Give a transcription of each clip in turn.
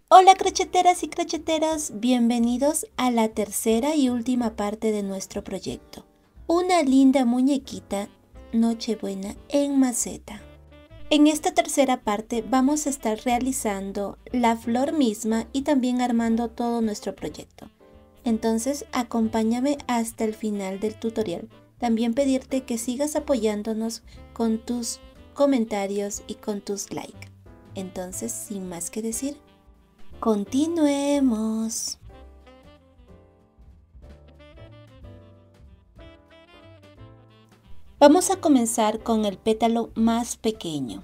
Hola crocheteras y crocheteros, bienvenidos a la tercera y última parte de nuestro proyecto. Una linda muñequita Nochebuena en maceta. En esta tercera parte vamos a estar realizando la flor misma y también armando todo nuestro proyecto. Entonces acompáñame hasta el final del tutorial. También pedirte que sigas apoyándonos con tus comentarios y con tus likes. Entonces, sin más que decir, continuemos. Vamos a comenzar con el pétalo más pequeño.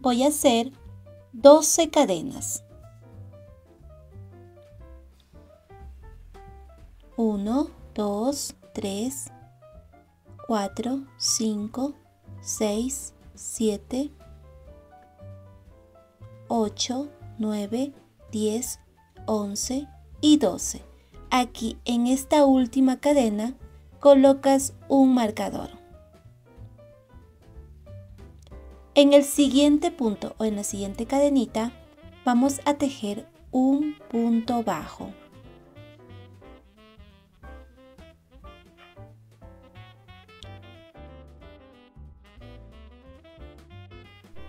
Voy a hacer 12 cadenas. 1, 2, 3, 4, 5, 6, 7, 8, 9, 10, 11 y 12. Aquí en esta última cadena colocas un marcador. En el siguiente punto o en la siguiente cadenita vamos a tejer un punto bajo.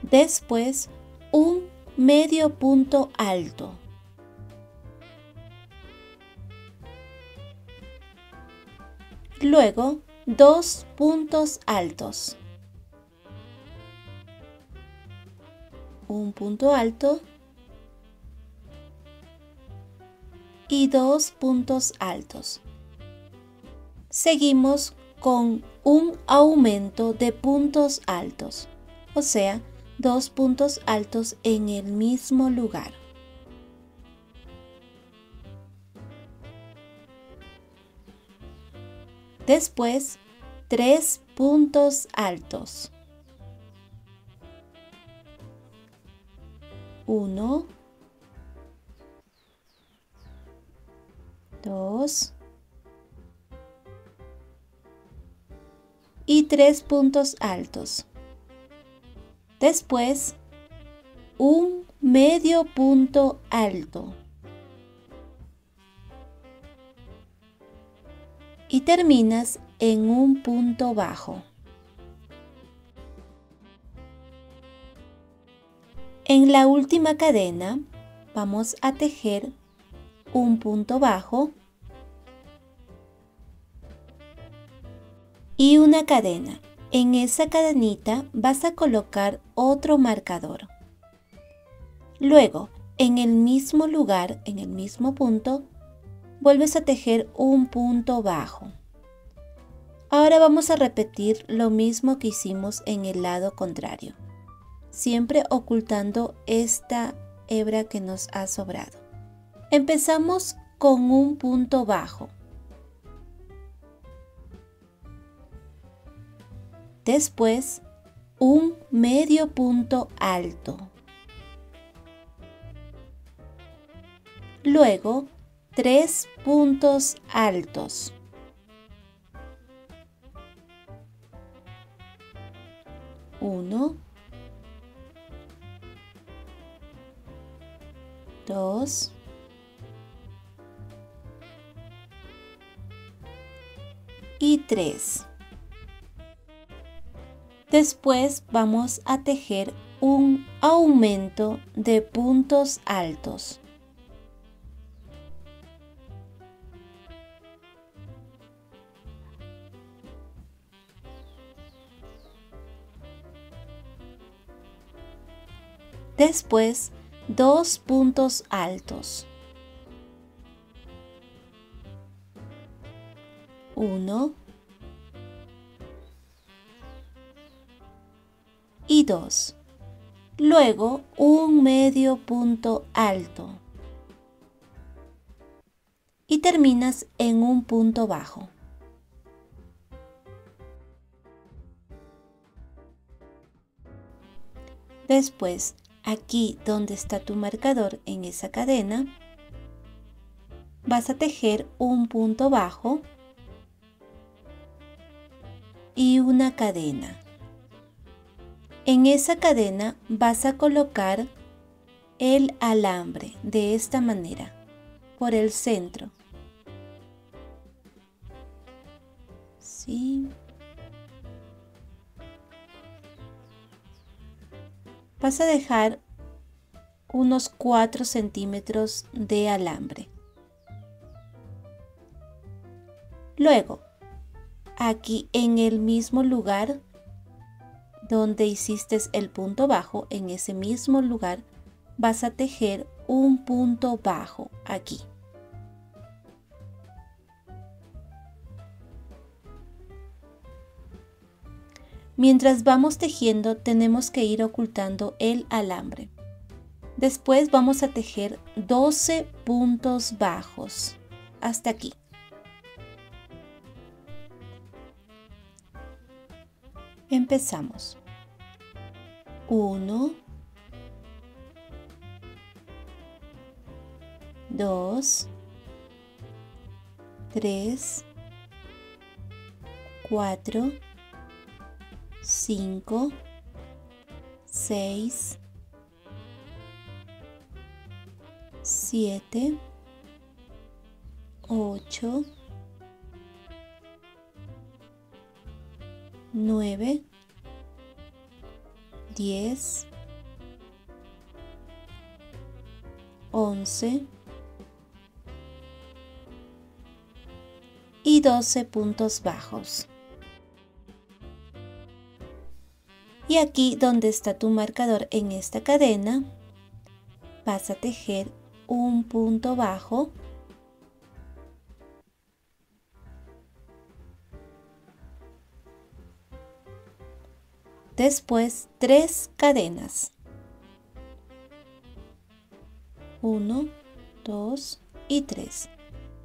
Después un medio punto alto. Luego 2 puntos altos. Un punto alto y 2 puntos altos. Seguimos con un aumento de puntos altos, o sea, 2 puntos altos en el mismo lugar. Después, 3 puntos altos. 1, 2 y 3 puntos altos. Después, un medio punto alto. Y terminas en un punto bajo. En la última cadena vamos a tejer un punto bajo y una cadena. En esa cadenita vas a colocar otro marcador. Luego, en el mismo lugar, en el mismo punto, vuelves a tejer un punto bajo. Ahora vamos a repetir lo mismo que hicimos en el lado contrario, siempre ocultando esta hebra que nos ha sobrado. Empezamos con un punto bajo. Después, un medio punto alto. Luego, 3 puntos altos. Uno, 2 y 3. Después vamos a tejer un aumento de puntos altos. Después, 2 puntos altos. 1 y 2. Luego, un medio punto alto. Y terminas en un punto bajo. Después, aquí donde está tu marcador en esa cadena, vas a tejer un punto bajo y una cadena. En esa cadena vas a colocar el alambre de esta manera, por el centro. ¿Sí? Vas a dejar unos 4 centímetros de alambre. Luego, aquí en el mismo lugar donde hiciste el punto bajo, en ese mismo lugar vas a tejer un punto bajo aquí. Mientras vamos tejiendo, tenemos que ir ocultando el alambre. Después vamos a tejer 12 puntos bajos hasta aquí. Empezamos. 1, 2, 3, 4, 5, 6, 7, 8, 9, 10, 11 y 12 puntos bajos. Y aquí donde está tu marcador en esta cadena, vas a tejer un punto bajo. Después 3 cadenas. 1, 2 y 3.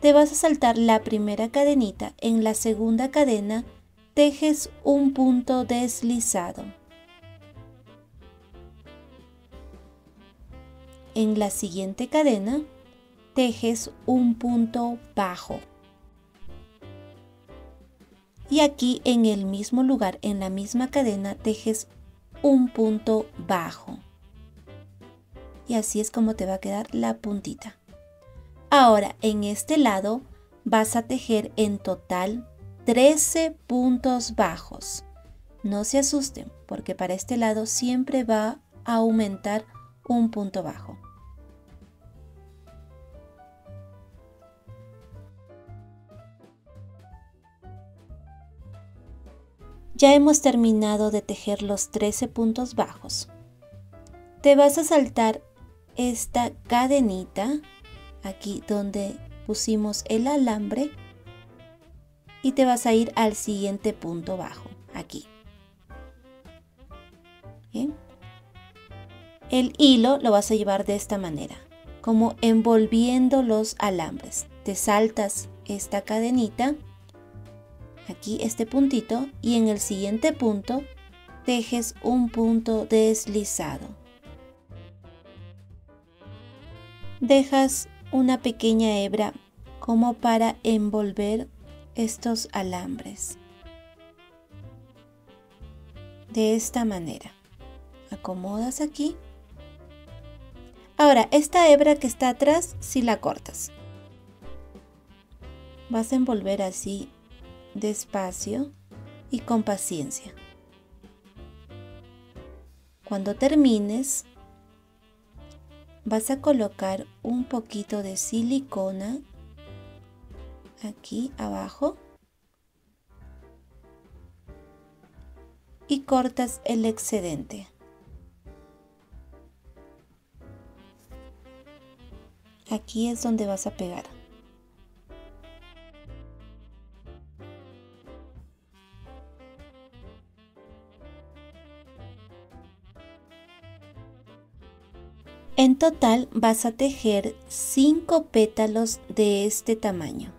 Te vas a saltar la primera cadenita. En la segunda cadena tejes un punto deslizado. En la siguiente cadena tejes un punto bajo. Y aquí en el mismo lugar, en la misma cadena, tejes un punto bajo. Y así es como te va a quedar la puntita. Ahora, en este lado vas a tejer en total 13 puntos bajos. No se asusten, porque para este lado siempre va a aumentar un punto bajo. Ya hemos terminado de tejer los 13 puntos bajos. Te vas a saltar esta cadenita, aquí donde pusimos el alambre, y te vas a ir al siguiente punto bajo, aquí. Bien. El hilo lo vas a llevar de esta manera, como envolviendo los alambres. Te saltas esta cadenita, aquí este puntito, y en el siguiente punto tejes un punto deslizado. Dejas una pequeña hebra como para envolver estos alambres. De esta manera. Acomodas aquí. Ahora, esta hebra que está atrás, si la cortas. Vas a envolver así despacio y con paciencia. Cuando termines, vas a colocar un poquito de silicona aquí abajo y cortas el excedente. Aquí es donde vas a pegar. En total vas a tejer 5 pétalos de este tamaño.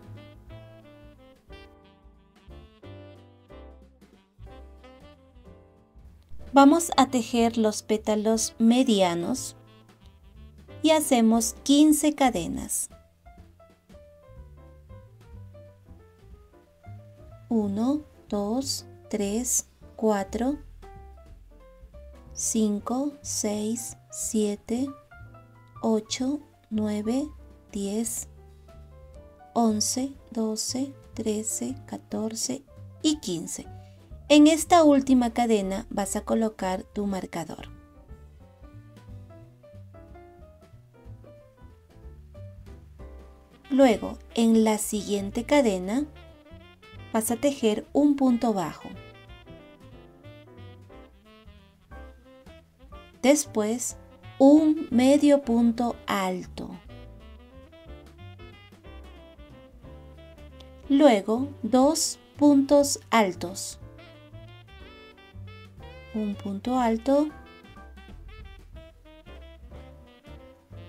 Vamos a tejer los pétalos medianos y hacemos 15 cadenas. 1, 2, 3, 4, 5, 6, 7, 8, 9, 10, 11, 12, 13, 14 y 15. En esta última cadena vas a colocar tu marcador. Luego, en la siguiente cadena, vas a tejer un punto bajo. Después, un medio punto alto. Luego, 2 puntos altos. Un punto alto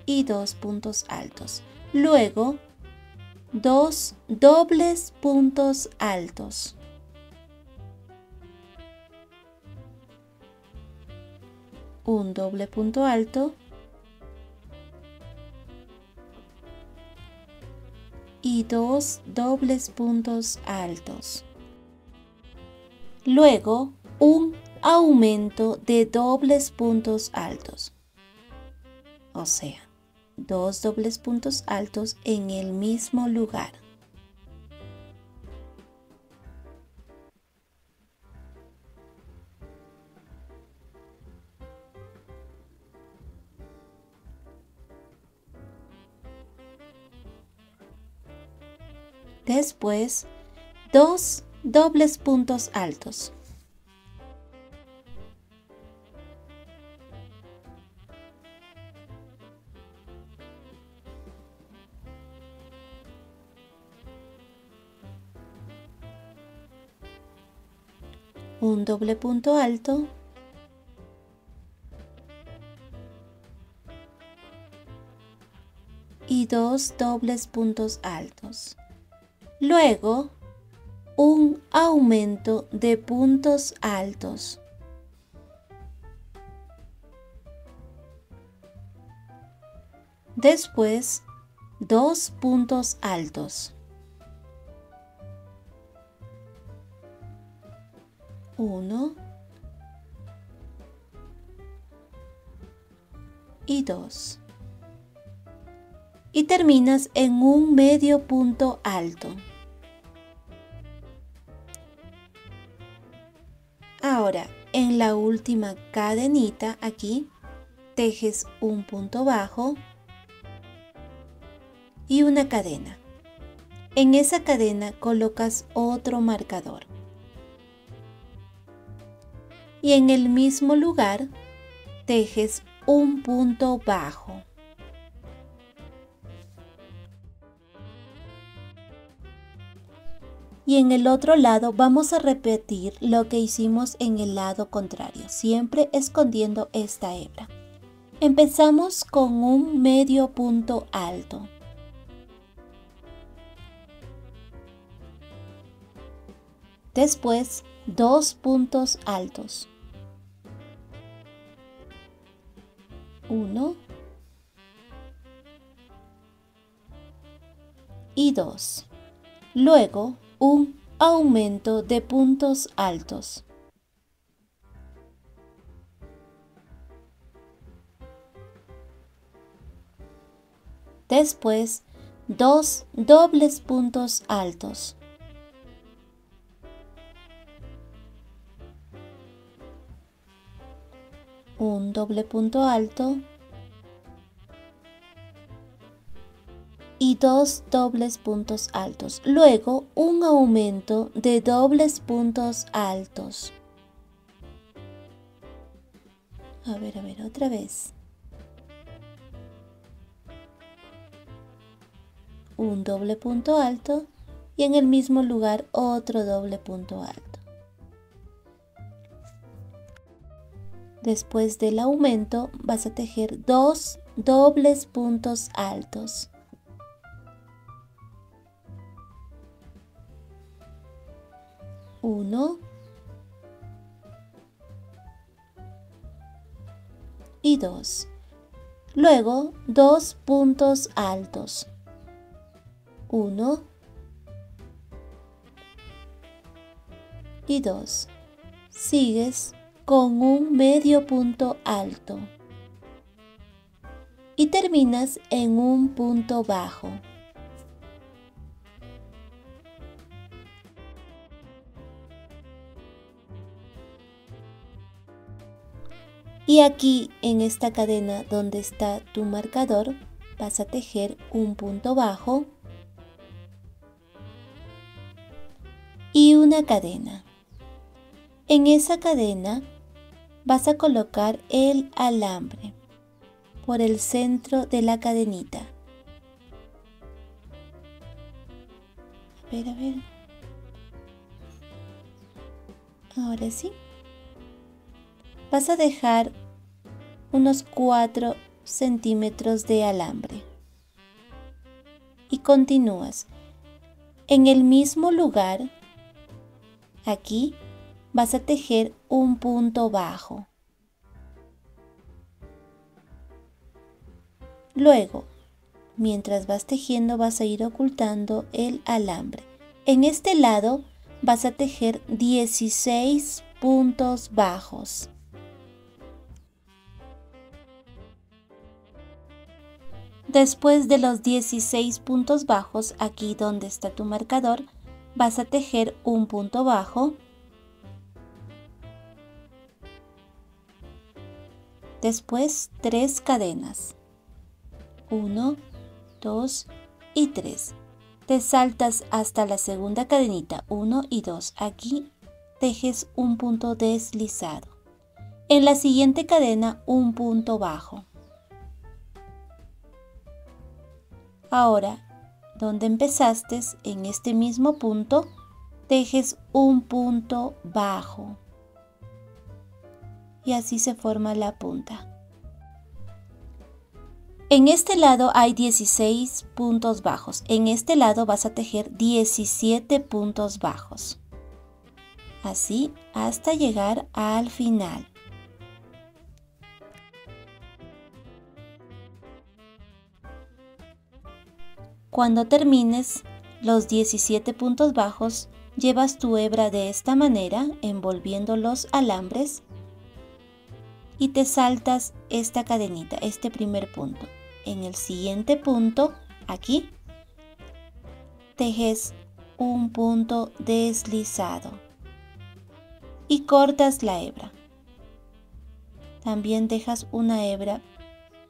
y 2 puntos altos. Luego, 2 dobles puntos altos. Un doble punto alto y 2 dobles puntos altos. Luego, un aumento de dobles puntos altos. O sea, 2 dobles puntos altos en el mismo lugar. Después, 2 dobles puntos altos. Un doble punto alto y 2 dobles puntos altos. Luego, un aumento de puntos altos. Después, 2 puntos altos. 1 y 2. Y terminas en un medio punto alto. Ahora, en la última cadenita aquí, tejes un punto bajo y una cadena. En esa cadena colocas otro marcador. Y en el mismo lugar, tejes un punto bajo. Y en el otro lado vamos a repetir lo que hicimos en el lado contrario, siempre escondiendo esta hebra. Empezamos con un medio punto alto. Después, 2 puntos altos. 1 y 2. Luego, un aumento de puntos altos. Después, 2 dobles puntos altos. Un doble punto alto y 2 dobles puntos altos. Luego, un aumento de dobles puntos altos. A ver, otra vez. Un doble punto alto y en el mismo lugar otro doble punto alto. Después del aumento vas a tejer 2 dobles puntos altos. Uno y 2. Luego 2 puntos altos. 1 y 2. Sigues con un medio punto alto. y terminas en un punto bajo. Y aquí en esta cadena donde está tu marcador vas a tejer un punto bajo y una cadena. En esa cadena vas a colocar el alambre por el centro de la cadenita. A ver. Ahora sí. Vas a dejar unos 4 centímetros de alambre. Y continúas. En el mismo lugar, aquí, vas a tejer un punto bajo. Luego, mientras vas tejiendo, vas a ir ocultando el alambre. En este lado vas a tejer 16 puntos bajos. Después de los 16 puntos bajos, aquí donde está tu marcador, vas a tejer un punto bajo. Después 3 cadenas. 1, 2 y 3. Te saltas hasta la segunda cadenita, 1 y 2. Aquí tejes un punto deslizado. En la siguiente cadena, un punto bajo. Ahora, donde empezaste, en este mismo punto, tejes un punto bajo. Y así se forma la punta. En este lado hay 16 puntos bajos. En este lado vas a tejer 17 puntos bajos. Así hasta llegar al final. Cuando termines los 17 puntos bajos, llevas tu hebra de esta manera, envolviendo los alambres, y te saltas esta cadenita, este primer punto. En el siguiente punto, aquí, tejes un punto deslizado y cortas la hebra. También dejas una hebra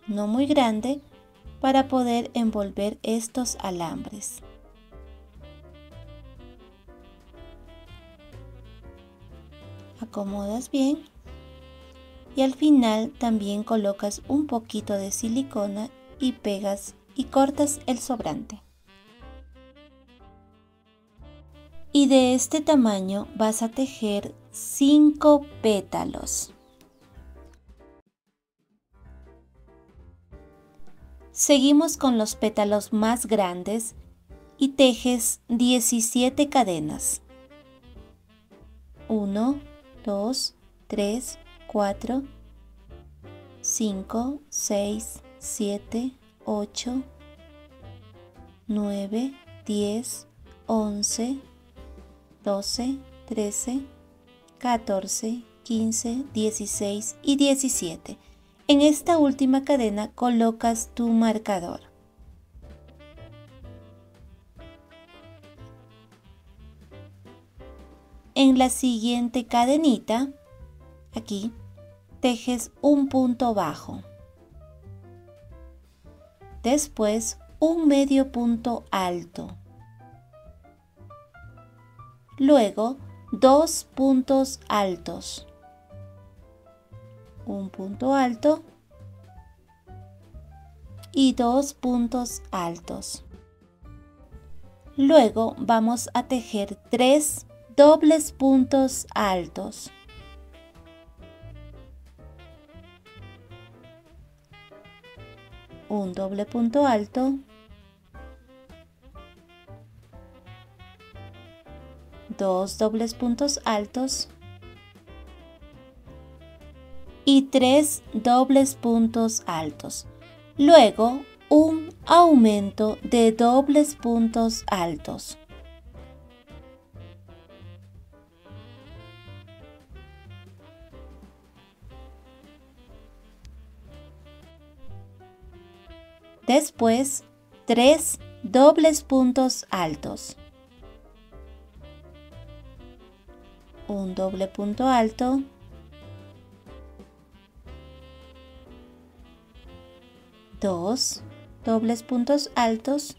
no muy grande para poder envolver estos alambres. Acomodas bien y al final también colocas un poquito de silicona y pegas y cortas el sobrante. Y de este tamaño vas a tejer 5 pétalos. Seguimos con los pétalos más grandes y tejes 17 cadenas. 1, 2, 3, 4, 5, 6, 7, 8, 9, 10, 11, 12, 13, 14, 15, 16 y 17. En esta última cadena colocas tu marcador. En la siguiente cadenita, aquí, tejes un punto bajo. Después, un medio punto alto. Luego, 2 puntos altos. Un punto alto y 2 puntos altos. Luego vamos a tejer 3 dobles puntos altos. Un doble punto alto, 2 dobles puntos altos y 3 dobles puntos altos. Luego, un aumento de dobles puntos altos. Después, 3 dobles puntos altos. Un doble punto alto. Dos dobles puntos altos.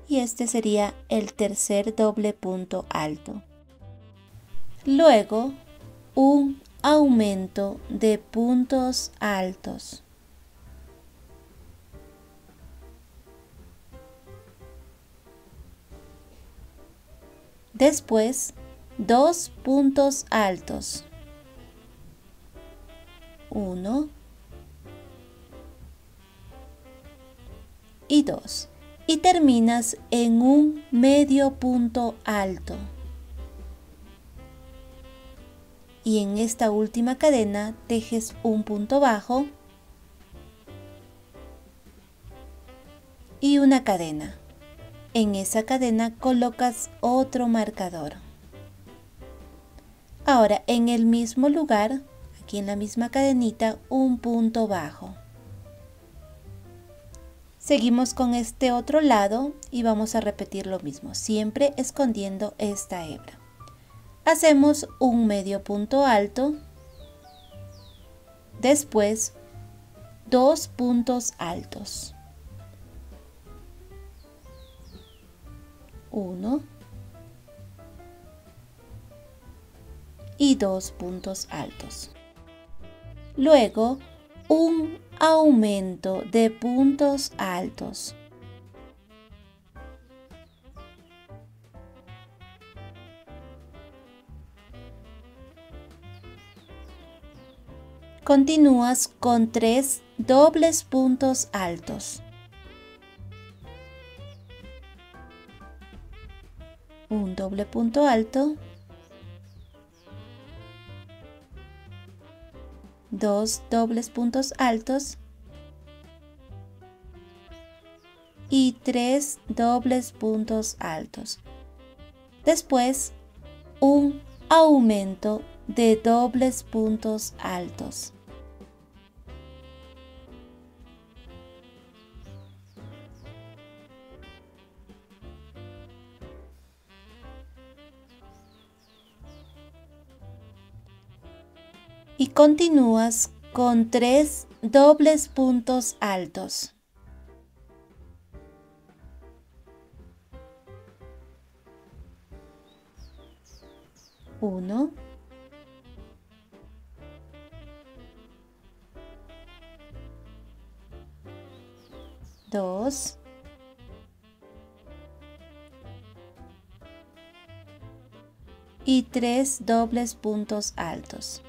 Y este sería el tercer doble punto alto. Luego, un aumento de puntos altos. Después, 2 puntos altos. 1 y 2. Y terminas en un medio punto alto. Y en esta última cadena tejes un punto bajo y una cadena. En esa cadena colocas otro marcador. Ahora en el mismo lugar, aquí en la misma cadenita, un punto bajo. Seguimos con este otro lado y vamos a repetir lo mismo, siempre escondiendo esta hebra. Hacemos un medio punto alto, después 2 puntos altos. 1 y 2 puntos altos. Luego, un aumento de puntos altos. Continúas con 3 dobles puntos altos. Un doble punto alto. 2 dobles puntos altos. Y 3 dobles puntos altos. Después, un aumento de dobles puntos altos. Y continúas con 3 dobles puntos altos. Uno. 2. Y 3 dobles puntos altos.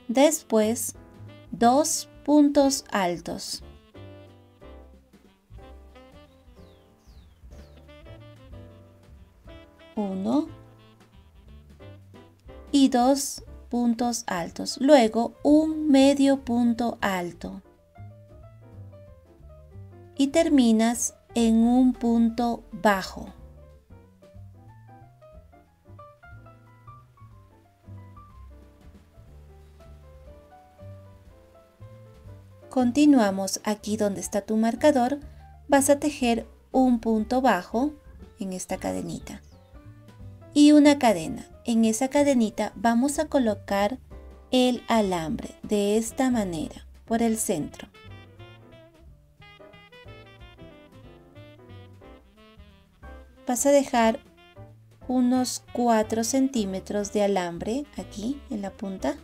Después, 2 puntos altos. 1 y 2 puntos altos. Luego, un medio punto alto. Y terminas en un punto bajo. Continuamos aquí donde está tu marcador, vas a tejer un punto bajo en esta cadenita y una cadena. En esa cadenita vamos a colocar el alambre de esta manera, por el centro. Vas a dejar unos 4 centímetros de alambre aquí en la punta.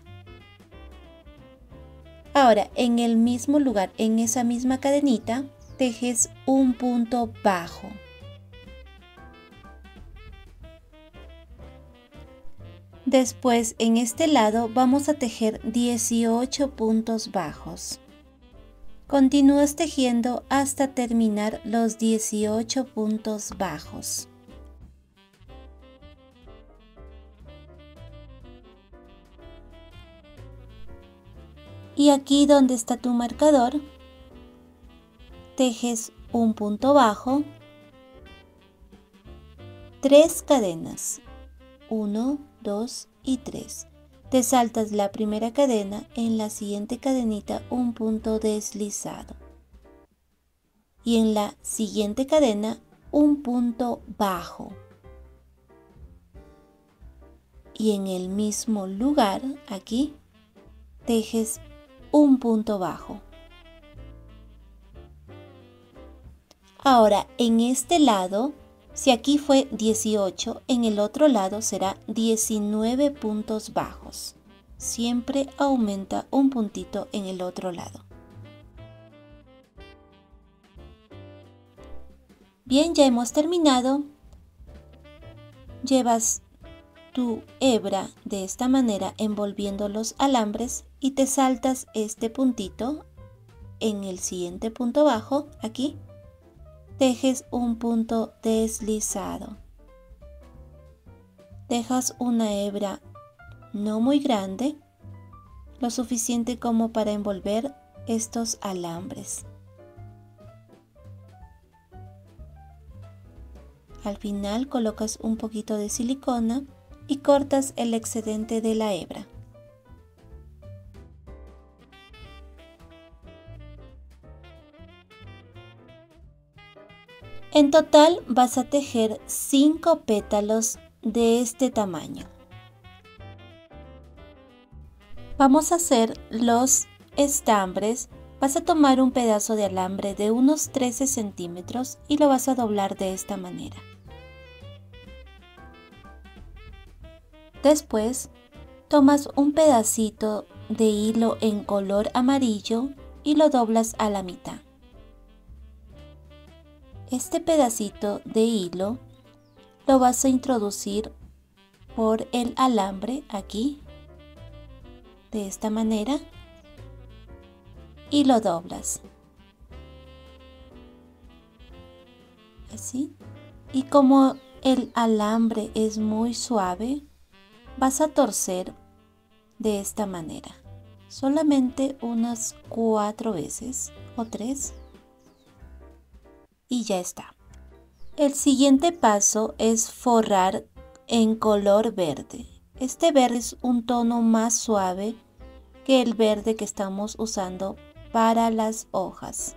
Ahora, en el mismo lugar, en esa misma cadenita, tejes un punto bajo. Después, en este lado, vamos a tejer 18 puntos bajos. Continúas tejiendo hasta terminar los 18 puntos bajos. Y aquí donde está tu marcador, tejes un punto bajo, 3 cadenas, 1, 2 y 3. Te saltas la primera cadena, en la siguiente cadenita un punto deslizado. Y en la siguiente cadena un punto bajo. Y en el mismo lugar, aquí, tejes un punto bajo. Ahora, en este lado, si aquí fue 18, en el otro lado será 19 puntos bajos. Siempre aumenta un puntito en el otro lado. Bien, ya hemos terminado. Llevas tu hebra de esta manera envolviendo los alambres y te saltas este puntito en el siguiente punto bajo, aquí. Tejes un punto deslizado. Dejas una hebra no muy grande, lo suficiente como para envolver estos alambres. Al final colocas un poquito de silicona y cortas el excedente de la hebra. En total vas a tejer 5 pétalos de este tamaño. Vamos a hacer los estambres. Vas a tomar un pedazo de alambre de unos 13 centímetros y lo vas a doblar de esta manera. Después, tomas un pedacito de hilo en color amarillo y lo doblas a la mitad. Este pedacito de hilo lo vas a introducir por el alambre aquí, de esta manera, y lo doblas. Así. Y como el alambre es muy suave, vas a torcer de esta manera. Solamente unas 4 veces o 3. Y ya está. El siguiente paso es forrar en color verde. Este verde es un tono más suave que el verde que estamos usando para las hojas.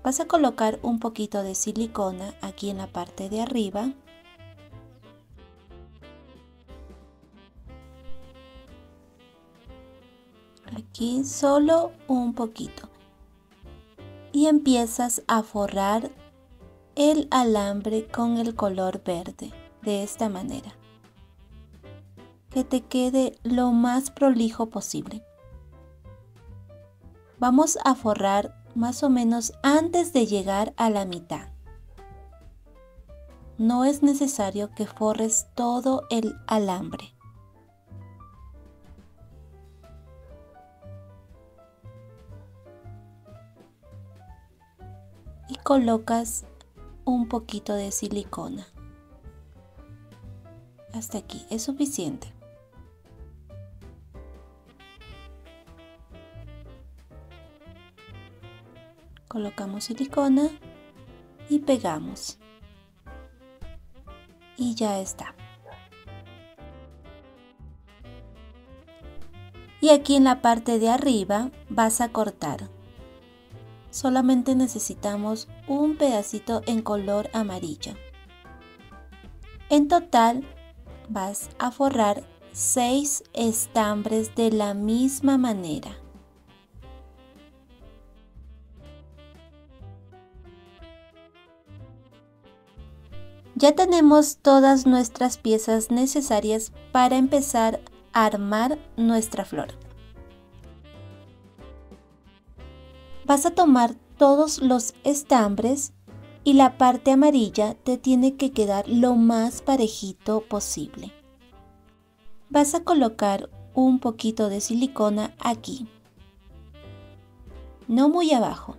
Vas a colocar un poquito de silicona aquí en la parte de arriba. Aquí solo un poquito. Y empiezas a forrar el alambre con el color verde, de esta manera. Que te quede lo más prolijo posible. Vamos a forrar más o menos antes de llegar a la mitad. No es necesario que forres todo el alambre. Y colocas un poquito de silicona. Hasta aquí es suficiente. Colocamos silicona y pegamos. Y ya está. Y aquí en la parte de arriba vas a cortar. Solamente necesitamos un pedacito en color amarillo. En total vas a forrar 6 estambres de la misma manera. Ya tenemos todas nuestras piezas necesarias para empezar a armar nuestra flor. Vas a tomar todos los estambres y la parte amarilla te tiene que quedar lo más parejito posible. Vas a colocar un poquito de silicona aquí, no muy abajo.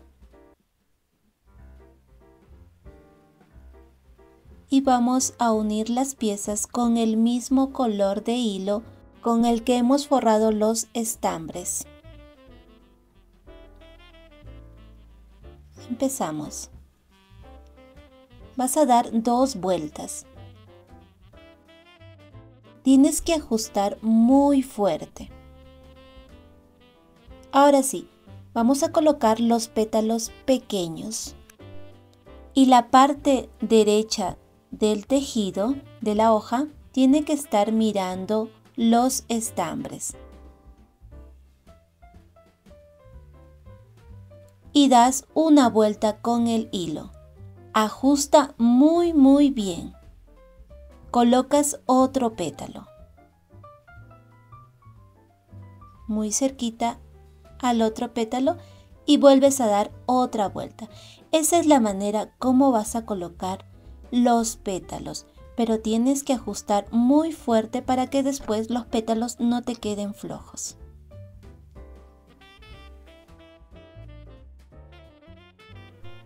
Y vamos a unir las piezas con el mismo color de hilo con el que hemos forrado los estambres. Empezamos. Vas a dar 2 vueltas. tienes que ajustar muy fuerte. Ahora sí, vamos a colocar los pétalos pequeños. Y la parte derecha del tejido de la hoja tiene que estar mirando los estambres. Y das una vuelta con el hilo. Ajusta muy bien. Colocas otro pétalo. Muy cerquita al otro pétalo y vuelves a dar otra vuelta. Esa es la manera como vas a colocar los pétalos, pero tienes que ajustar muy fuerte para que después los pétalos no te queden flojos.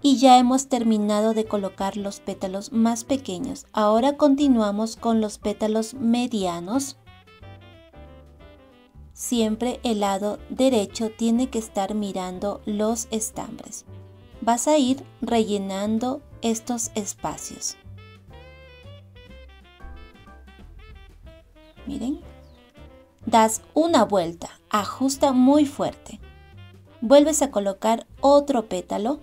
Y ya hemos terminado de colocar los pétalos más pequeños. Ahora continuamos con los pétalos medianos. Siempre el lado derecho tiene que estar mirando los estambres. Vas a ir rellenando estos espacios. Miren. Das una vuelta, ajusta muy fuerte. Vuelves a colocar otro pétalo.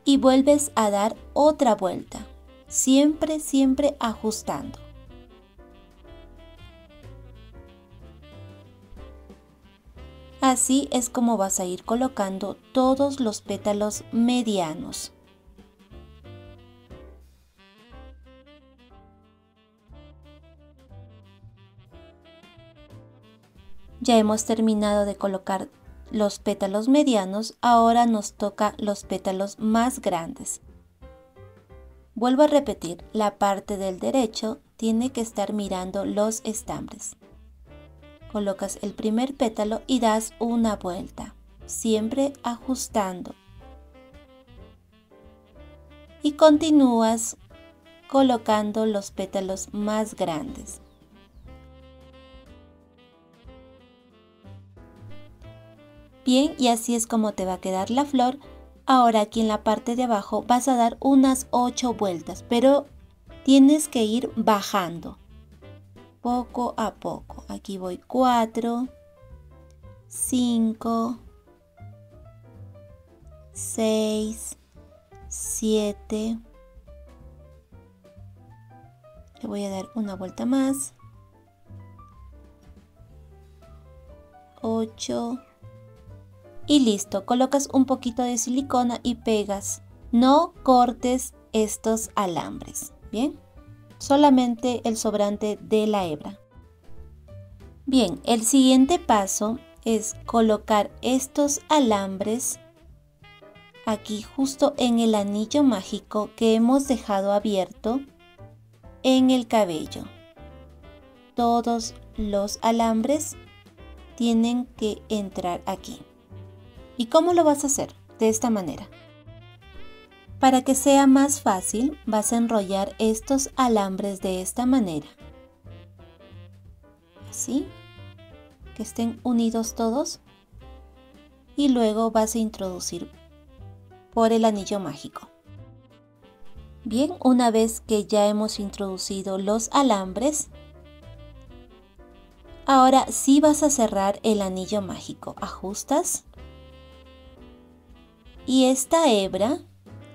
Y vuelves a dar otra vuelta, siempre ajustando. Así es como vas a ir colocando todos los pétalos medianos. Ya hemos terminado de colocar los pétalos medianos, ahora nos toca los pétalos más grandes. Vuelvo a repetir, la parte del derecho tiene que estar mirando los estambres. Colocas el primer pétalo y das una vuelta, siempre ajustando. Y continúas colocando los pétalos más grandes. Bien, y así es como te va a quedar la flor. Ahora aquí en la parte de abajo vas a dar unas 8 vueltas, pero tienes que ir bajando poco a poco. Aquí voy 4, 5, 6, 7. Le voy a dar una vuelta más. 8. Y listo, colocas un poquito de silicona y pegas. No cortes estos alambres, ¿bien? Solamente el sobrante de la hebra. Bien, el siguiente paso es colocar estos alambres aquí justo en el anillo mágico que hemos dejado abierto en el cabello. Todos los alambres tienen que entrar aquí. ¿Y cómo lo vas a hacer? De esta manera. Para que sea más fácil, vas a enrollar estos alambres de esta manera. Así, que estén unidos todos. Y luego vas a introducir por el anillo mágico. Bien, una vez que ya hemos introducido los alambres, ahora sí vas a cerrar el anillo mágico. Ajustas. Y esta hebra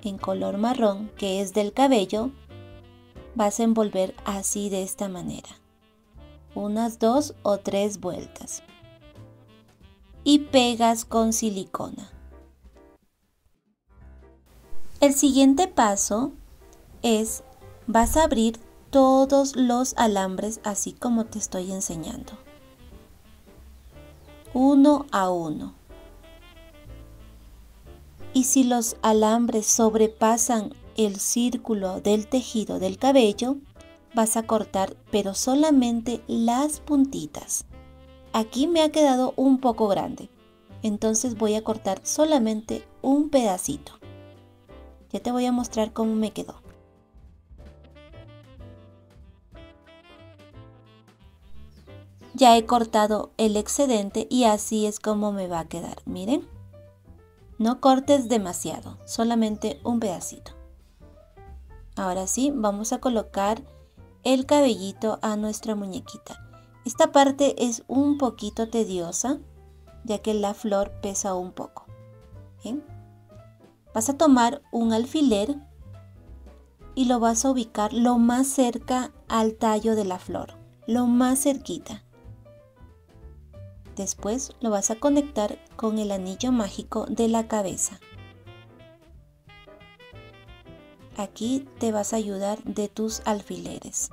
en color marrón, que es del cabello, vas a envolver así de esta manera. Unas 2 o 3 vueltas. Y pegas con silicona. El siguiente paso es, vas a abrir todos los alambres así como te estoy enseñando. Uno a uno. Y si los alambres sobrepasan el círculo del tejido del cabello, vas a cortar, pero solamente las puntitas. Aquí me ha quedado un poco grande, entonces voy a cortar solamente un pedacito. Ya te voy a mostrar cómo me quedó. Ya he cortado el excedente y así es como me va a quedar, miren. No cortes demasiado, solamente un pedacito. Ahora sí, vamos a colocar el cabellito a nuestra muñequita. Esta parte es un poquito tediosa, ya que la flor pesa un poco. ¿Bien? Vas a tomar un alfiler y lo vas a ubicar lo más cerca al tallo de la flor, lo más cerquita. Después lo vas a conectar con el anillo mágico de la cabeza. Aquí te vas a ayudar de tus alfileres.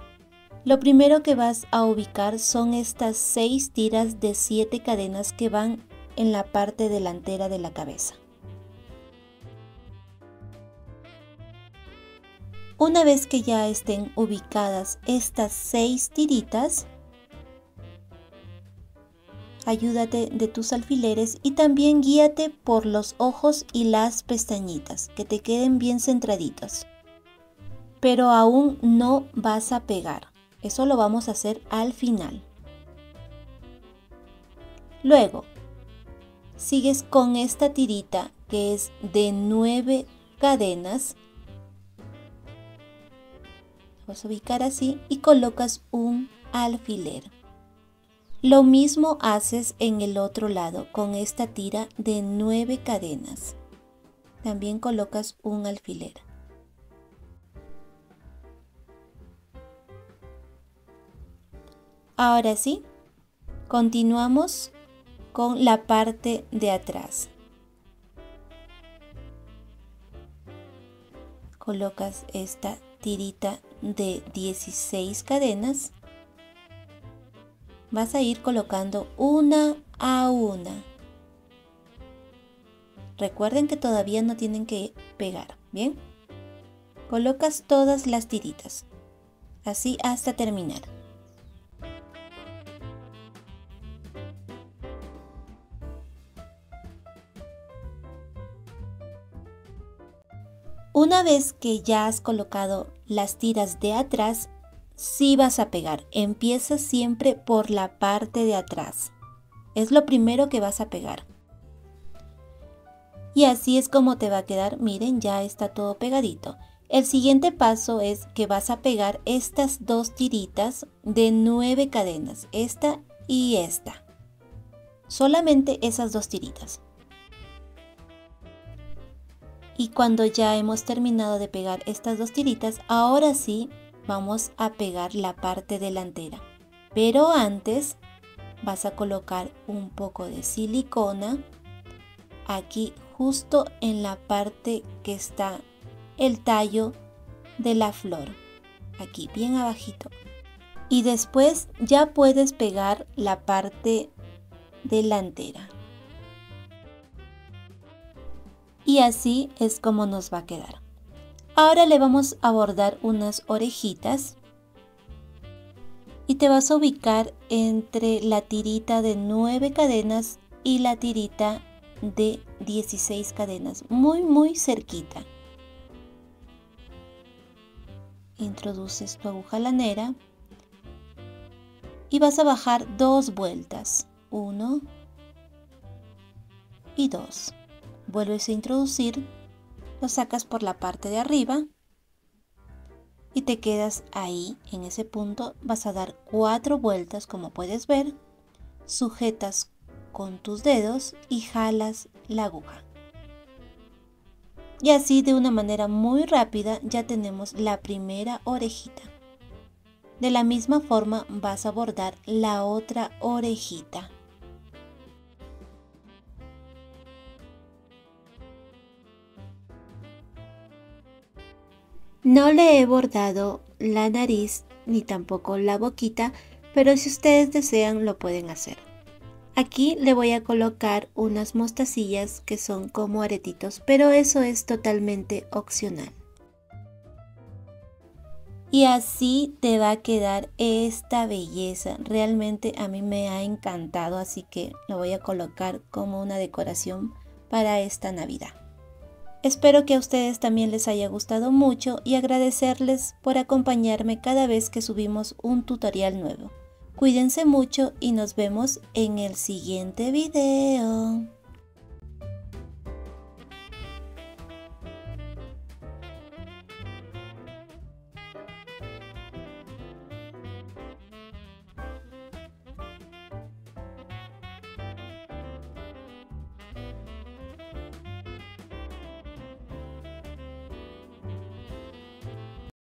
Lo primero que vas a ubicar son estas 6 tiras de 7 cadenas que van en la parte delantera de la cabeza. Una vez que ya estén ubicadas estas 6 tiritas, ayúdate de tus alfileres y también guíate por los ojos y las pestañitas, que te queden bien centraditos. Pero aún no vas a pegar, eso lo vamos a hacer al final. Luego, sigues con esta tirita que es de 9 cadenas. Vas a ubicar así y colocas un alfiler. Lo mismo haces en el otro lado con esta tira de 9 cadenas. También colocas un alfiler. Ahora sí, continuamos con la parte de atrás. Colocas esta tirita de 16 cadenas. Vas a ir colocando una a una. Recuerden que todavía no tienen que pegar, ¿bien? Colocas todas las tiritas, así hasta terminar. Una vez que ya has colocado las tiras de atrás, sí vas a pegar. Empieza siempre por la parte de atrás. Es lo primero que vas a pegar. Y así es como te va a quedar. Miren, ya está todo pegadito. El siguiente paso es que vas a pegar estas 2 tiritas de 9 cadenas. Esta y esta. Solamente esas 2 tiritas. Y cuando ya hemos terminado de pegar estas 2 tiritas, ahora sí vamos a pegar la parte delantera. Pero antes vas a colocar un poco de silicona aquí justo en la parte que está el tallo de la flor. Aquí bien abajito. Y después ya puedes pegar la parte delantera. Y así es como nos va a quedar. Ahora le vamos a bordar unas orejitas. Y te vas a ubicar entre la tirita de 9 cadenas y la tirita de 16 cadenas. Muy cerquita. Introduces tu aguja lanera. Y vas a bajar 2 vueltas. 1 y 2. Vuelves a introducir, lo sacas por la parte de arriba y te quedas ahí en ese punto. Vas a dar 4 vueltas, como puedes ver, sujetas con tus dedos y jalas la aguja. Y así de una manera muy rápida ya tenemos la primera orejita. De la misma forma vas a bordar la otra orejita. No le he bordado la nariz ni tampoco la boquita, pero si ustedes desean lo pueden hacer. Aquí le voy a colocar unas mostacillas que son como aretitos, pero eso es totalmente opcional. Y así te va a quedar esta belleza. Realmente a mí me ha encantado, así que lo voy a colocar como una decoración para esta Navidad. Espero que a ustedes también les haya gustado mucho y agradecerles por acompañarme cada vez que subimos un tutorial nuevo. Cuídense mucho y nos vemos en el siguiente video.